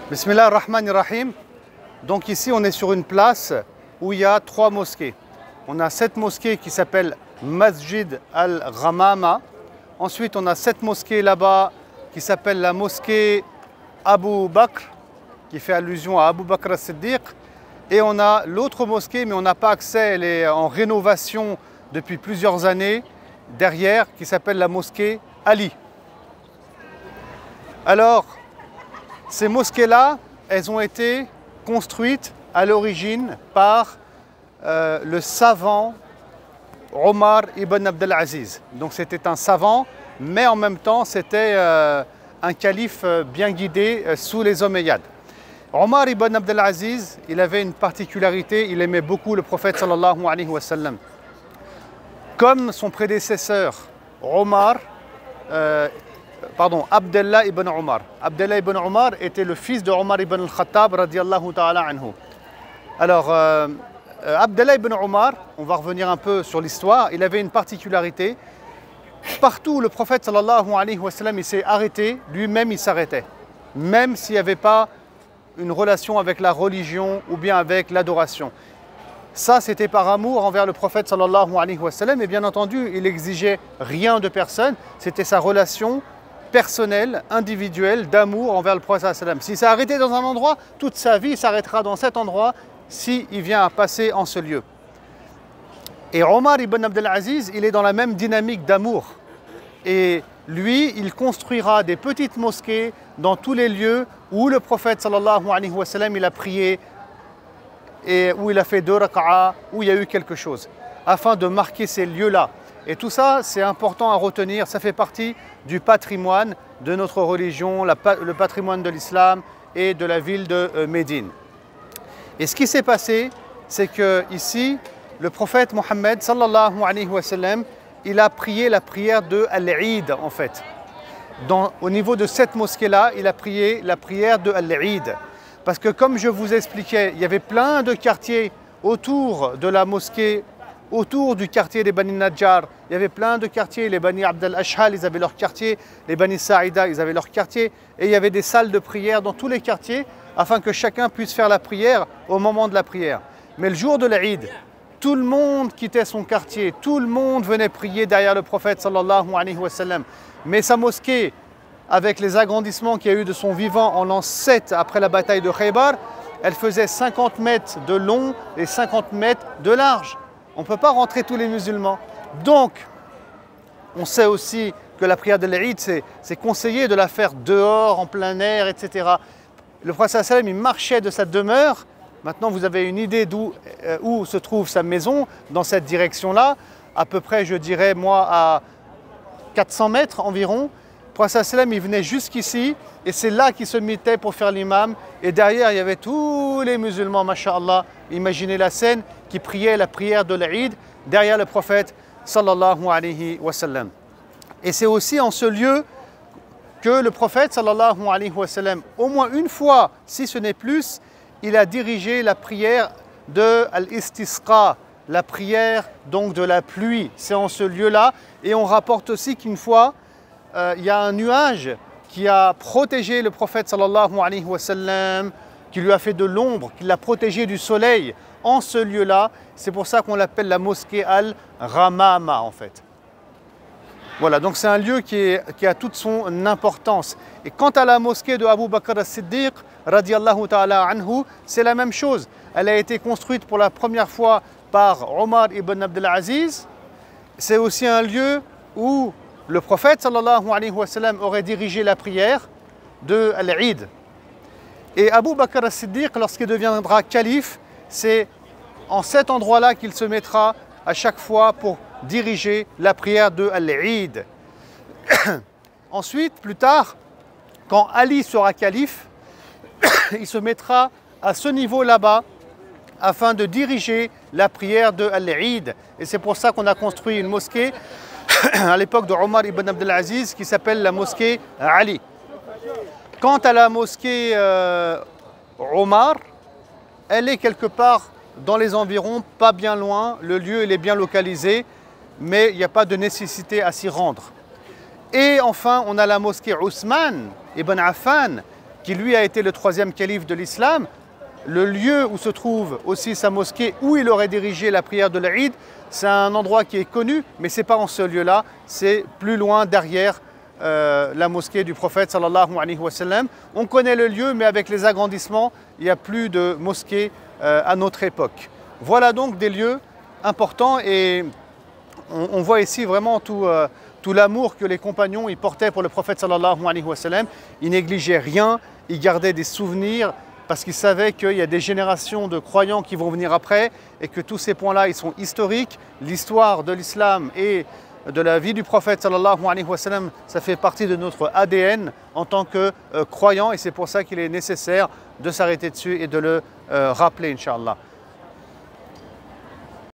Bismillah ar-Rahman ar-Rahim. Donc ici on est sur une place où il y a 3 mosquées. On a cette mosquée qui s'appelle Masjid al-Ghamama. Ensuite on a cette mosquée là-bas qui s'appelle la mosquée Abu Bakr, qui fait allusion à Abu Bakr as-Siddiq. Et on a l'autre mosquée, mais on n'a pas accès, elle est en rénovation depuis plusieurs années, derrière, qui s'appelle la mosquée Ali. Alors, ces mosquées-là, elles ont été construites à l'origine par le savant Omar ibn Abdel Aziz. Donc c'était un savant, mais en même temps c'était un calife bien guidé sous les Omeyyades. Omar ibn Abdel Aziz, il avait une particularité, il aimait beaucoup le prophète sallallahu alayhi wa sallam. Comme son prédécesseur Abdallah ibn Omar. Abdallah ibn Omar était le fils de Omar ibn al-Khattab radiyallahu ta'ala anhu. Alors, Abdallah ibn Omar, on va revenir un peu sur l'histoire, il avait une particularité. Partout où le prophète sallallahu alayhi wa sallam il s'est arrêté, lui-même il s'arrêtait. Même s'il n'y avait pas une relation avec la religion ou bien avec l'adoration. Ça, c'était par amour envers le prophète sallallahu alayhi wa sallam. Et bien entendu, il n'exigeait rien de personne. C'était sa relation personnelle, individuelle, d'amour envers le prophète sallallahu alayhi wa sallam. S'il s'est arrêté dans un endroit, toute sa vie s'arrêtera dans cet endroit s'il vient à passer en ce lieu. Et Omar ibn Abdel Aziz, il est dans la même dynamique d'amour. Et lui, il construira des petites mosquées dans tous les lieux où le prophète sallallahu alayhi wa sallam il a prié et où il a fait 2 raka'a, où il y a eu quelque chose, afin de marquer ces lieux-là. Et tout ça, c'est important à retenir, ça fait partie du patrimoine de notre religion, le patrimoine de l'islam et de la ville de Médine. Et ce qui s'est passé, c'est que ici, le prophète Mohammed sallallahu alayhi wa sallam, il a prié la prière de Al-Eid en fait. Au niveau de cette mosquée-là, il a prié la prière de Al-Eid. Parce que comme je vous expliquais, il y avait plein de quartiers autour de la mosquée, autour du quartier des Bani Najjar. Il y avait plein de quartiers, les Bani Abd al-Ashhal, ils avaient leur quartier, les Bani Sa'ida, ils avaient leur quartier. Et il y avait des salles de prière dans tous les quartiers, afin que chacun puisse faire la prière au moment de la prière. Mais le jour de l'Eid, tout le monde quittait son quartier, tout le monde venait prier derrière le prophète sallallahu alayhi wa sallam. Mais sa mosquée, avec les agrandissements qu'il y a eu de son vivant en l'an 7 après la bataille de Khaybar, elle faisait 50 mètres de long et 50 mètres de large. On ne peut pas rentrer tous les musulmans. Donc, on sait aussi que la prière de l'Eid, c'est conseillé de la faire dehors, en plein air, etc. Le prophète sallallahu alayhi wa sallam, il marchait de sa demeure. Maintenant, vous avez une idée où se trouve sa maison, dans cette direction-là, à peu près, je dirais, moi, à 400 mètres environ. Le prophète sallallahu alayhi wa sallam, il venait jusqu'ici, et c'est là qu'il se mettait pour faire l'imam. Et derrière, il y avait tous les musulmans, masha'Allah, imaginez la scène, qui priaient la prière de l'Eid derrière le prophète sallallahu alayhi wa sallam. Et c'est aussi en ce lieu que le prophète sallallahu alayhi wa sallam, au moins une fois, si ce n'est plus, il a dirigé la prière de al-istisqa, la prière donc de la pluie. C'est en ce lieu-là. Et on rapporte aussi qu'une fois, il y a un nuage qui a protégé le prophète sallallahu alayhi wa sallam, qui lui a fait de l'ombre, qui l'a protégé du soleil en ce lieu-là. C'est pour ça qu'on l'appelle la mosquée al-Ghamama en fait. Voilà, donc c'est un lieu qui a toute son importance. Et quant à la mosquée de Abu Bakr as-Siddiq, radiyallahu ta'ala anhu, c'est la même chose. Elle a été construite pour la première fois par Omar ibn Abdel Aziz. C'est aussi un lieu où le prophète sallallahu alayhi wa sallam aurait dirigé la prière de l'Eid. Et Abu Bakr as-Siddiq, lorsqu'il deviendra calife, c'est en cet endroit-là qu'il se mettra à chaque fois pour diriger la prière de l'Eid. Ensuite, plus tard, quand Ali sera calife, il se mettra à ce niveau là-bas afin de diriger la prière de l'Eid. Et c'est pour ça qu'on a construit une mosquée à l'époque de Omar ibn Abdel Aziz qui s'appelle la mosquée Ali. Quant à la mosquée Omar, elle est quelque part dans les environs, pas bien loin. Le lieu il est bien localisé, mais il n'y a pas de nécessité à s'y rendre. Et enfin, on a la mosquée Ousmane ibn Affan qui lui a été le troisième calife de l'islam, le lieu où se trouve aussi sa mosquée, où il aurait dirigé la prière de l'Eid, c'est un endroit qui est connu, mais ce n'est pas en ce lieu-là, c'est plus loin derrière la mosquée du prophète sallallahu alayhi wa sallam. On connaît le lieu, mais avec les agrandissements, il n'y a plus de mosquée à notre époque. Voilà donc des lieux importants et on voit ici vraiment tout l'amour que les compagnons ils portaient pour le prophète sallallahu alayhi wa sallam. Ils négligeaient rien, ils gardaient des souvenirs parce qu'ils savaient qu'il y a des générations de croyants qui vont venir après et que tous ces points-là, ils sont historiques. L'histoire de l'islam et de la vie du prophète sallallahu alayhi wa sallam, ça fait partie de notre ADN en tant que croyants et c'est pour ça qu'il est nécessaire de s'arrêter dessus et de le rappeler, Inch'Allah.